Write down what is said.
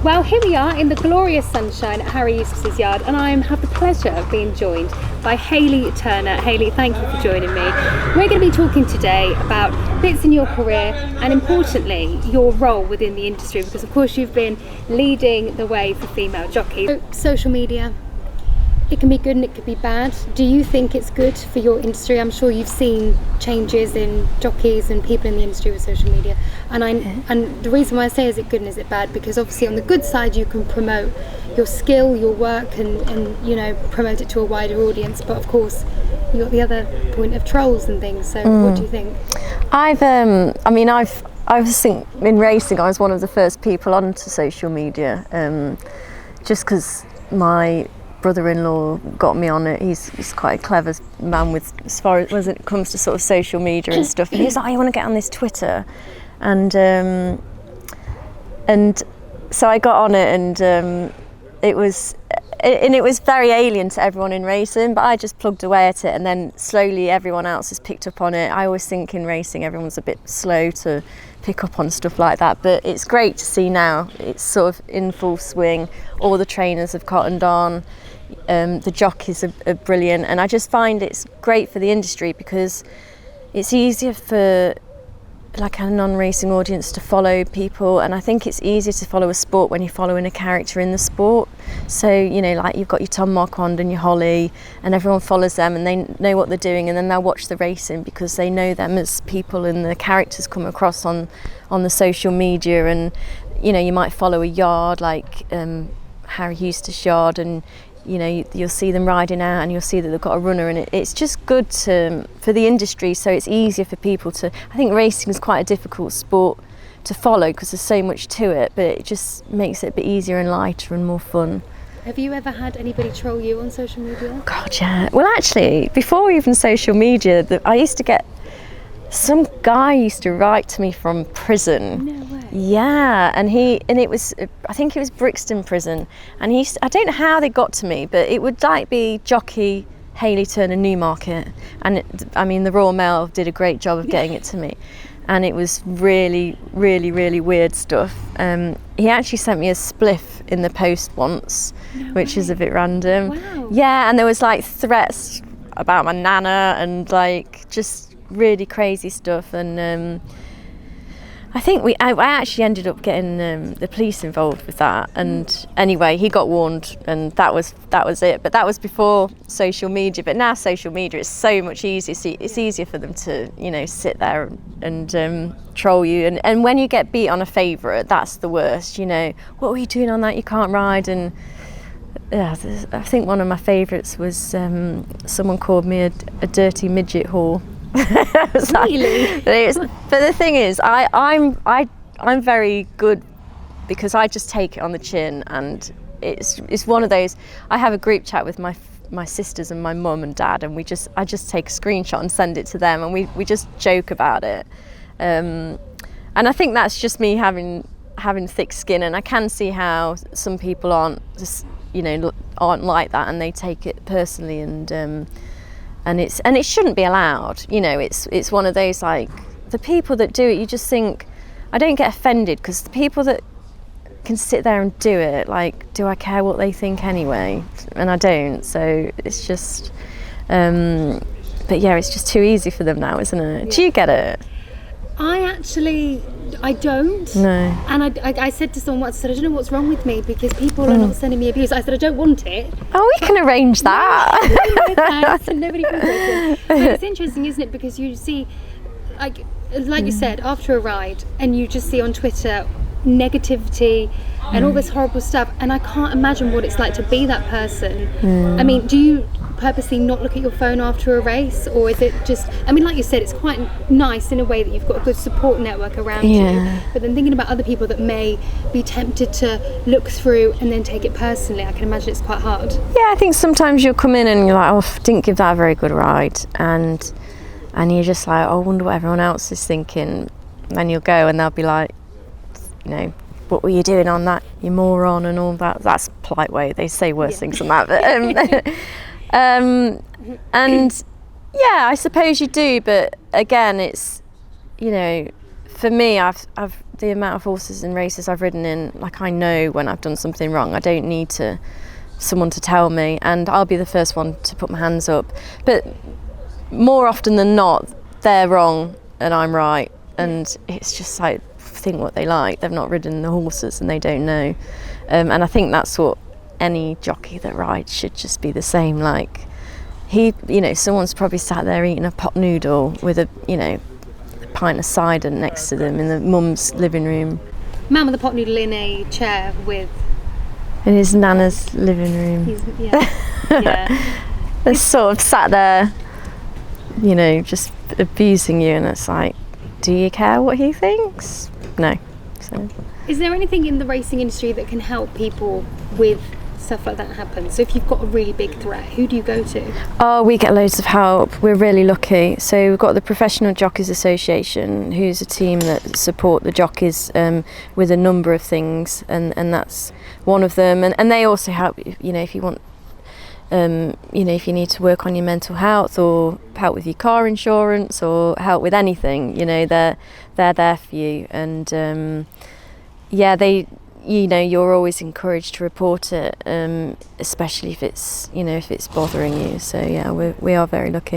Well, here we are in the glorious sunshine at Harry Eustace's yard, and I have the pleasure of being joined by Hayley Turner. Hayley, thank you for joining me. We're going to be talking today about bits in your career and, importantly, your role within the industry, because, of course, you've been leading the way for female jockeys. So, social media, it can be good and it could be bad. Do you think it's good for your industry? I'm sure you've seen changes in jockeys and people in the industry with social media. And the reason why I say is it good and is it bad, because obviously on the good side you can promote your skill, your work, and you know, promote it to a wider audience. But of course you've got the other point of trolls and things. So what do you think? I think in racing I was one of the first people onto social media, just because my brother-in-law got me on it. He's quite a clever man with as far as it comes to sort of social media and stuff. And he was like, "I want to get on this Twitter," and so I got on it, and it was very alien to everyone in racing. But I just plugged away at it, and then slowly everyone else has picked up on it. I always think in racing everyone's a bit slow to pick up on stuff like that, but it's great to see now. It's sort of in full swing. All the trainers have cottoned on. The jockeys are brilliant, and I just find it's great for the industry because it's easier for like a non-racing audience to follow people, and I think it's easier to follow a sport when you're following a character in the sport. So, you know, like you've got your Tom Marquand and your Holly, and everyone follows them and they know what they're doing, and then they'll watch the racing because they know them as people, and the characters come across on the social media. And you know, you might follow a yard like Harry Eustace yard, and you know, you'll see them riding out and you'll see that they've got a runner, and it's just good for the industry, so it's easier for people to. I think racing is quite a difficult sport to follow because there's so much to it, but it just makes it a bit easier and lighter and more fun. Have you ever had anybody troll you on social media? God, yeah. Well, actually, before even social media, I used to get some guy used to write to me from prison. No way. Yeah, and it was, I think it was Brixton prison, and I don't know how they got to me, but it would like be Jockey Hayley Turner Newmarket, and the Royal Mail did a great job of getting it to me, and it was really, really, really weird stuff. He actually sent me a spliff in the post once, which is a bit random. Wow. Yeah, and there was like threats about my nana and like just really crazy stuff, and I think I actually ended up getting the police involved with that, and anyway he got warned, and that was it. But that was before social media, but now social media is so much easier, so it's easier for them to, you know, sit there and troll you, and when you get beat on a favourite, that's the worst. You know, what were you doing on that, you can't ride? And yeah, I think one of my favourites was someone called me a dirty midget whore. Really? But the thing is, I'm very good because I just take it on the chin, and it's one of those. I have a group chat with my sisters and my mum and dad, and I just take a screenshot and send it to them, and we just joke about it. And I think that's just me having thick skin, and I can see how some people aren't like that, and they take it personally, and it shouldn't be allowed. You know, it's one of those, like, the people that do it, you just think, I don't get offended, because the people that can sit there and do it, like, do I care what they think anyway? And I don't. So it's just but yeah, it's just too easy for them now, isn't it? Yeah. Do you get it? I don't. No. And I said to someone once, I said, I don't know what's wrong with me, because people are not sending me abuse. I said, I don't want it. Oh, we can arrange that. No, thanks. And nobody can it. But it's interesting, isn't it? Because you see, like you said, after a ride, and you just see on Twitter negativity and all this horrible stuff, and I can't imagine what it's like to be that person. I mean, do you purposely not look at your phone after a race, or is it just, I mean, like you said, it's quite nice in a way that you've got a good support network around you, but then thinking about other people that may be tempted to look through and then take it personally, I can imagine it's quite hard. Yeah, I think sometimes you'll come in and you're like, oh, didn't give that a very good ride, and you're just like, oh, I wonder what everyone else is thinking. And then you'll go and they'll be like, you know, what were you doing on that, you moron, and all that. That's a polite way, they say worse things than that, but and yeah, I suppose you do, but again, it's, you know, for me, I've the amount of horses and races I've ridden in, like, I know when I've done something wrong. I don't need someone to tell me, and I'll be the first one to put my hands up. But more often than not, they're wrong and I'm right, and it's just like, think what they like. They've not ridden the horses and they don't know. And I think that's what any jockey that rides should just be the same. Like, someone's probably sat there eating a pot noodle with a pint of cider next to them in the mum's living room. Man with a pot noodle in a chair with... In his nana's living room. Yeah. They're sort of sat there, just abusing you, and it's like, do you care what he thinks? No. So. Is there anything in the racing industry that can help people with stuff like that happen? So if you've got a really big threat, who do you go to? Oh, we get loads of help. We're really lucky. So we've got the Professional Jockeys Association, who's a team that support the jockeys with a number of things, and that's one of them. And they also help, if you want, if you need to work on your mental health or help with your car insurance or help with anything, they're there for you. And you're always encouraged to report it, especially if it's bothering you. So yeah, we are very lucky.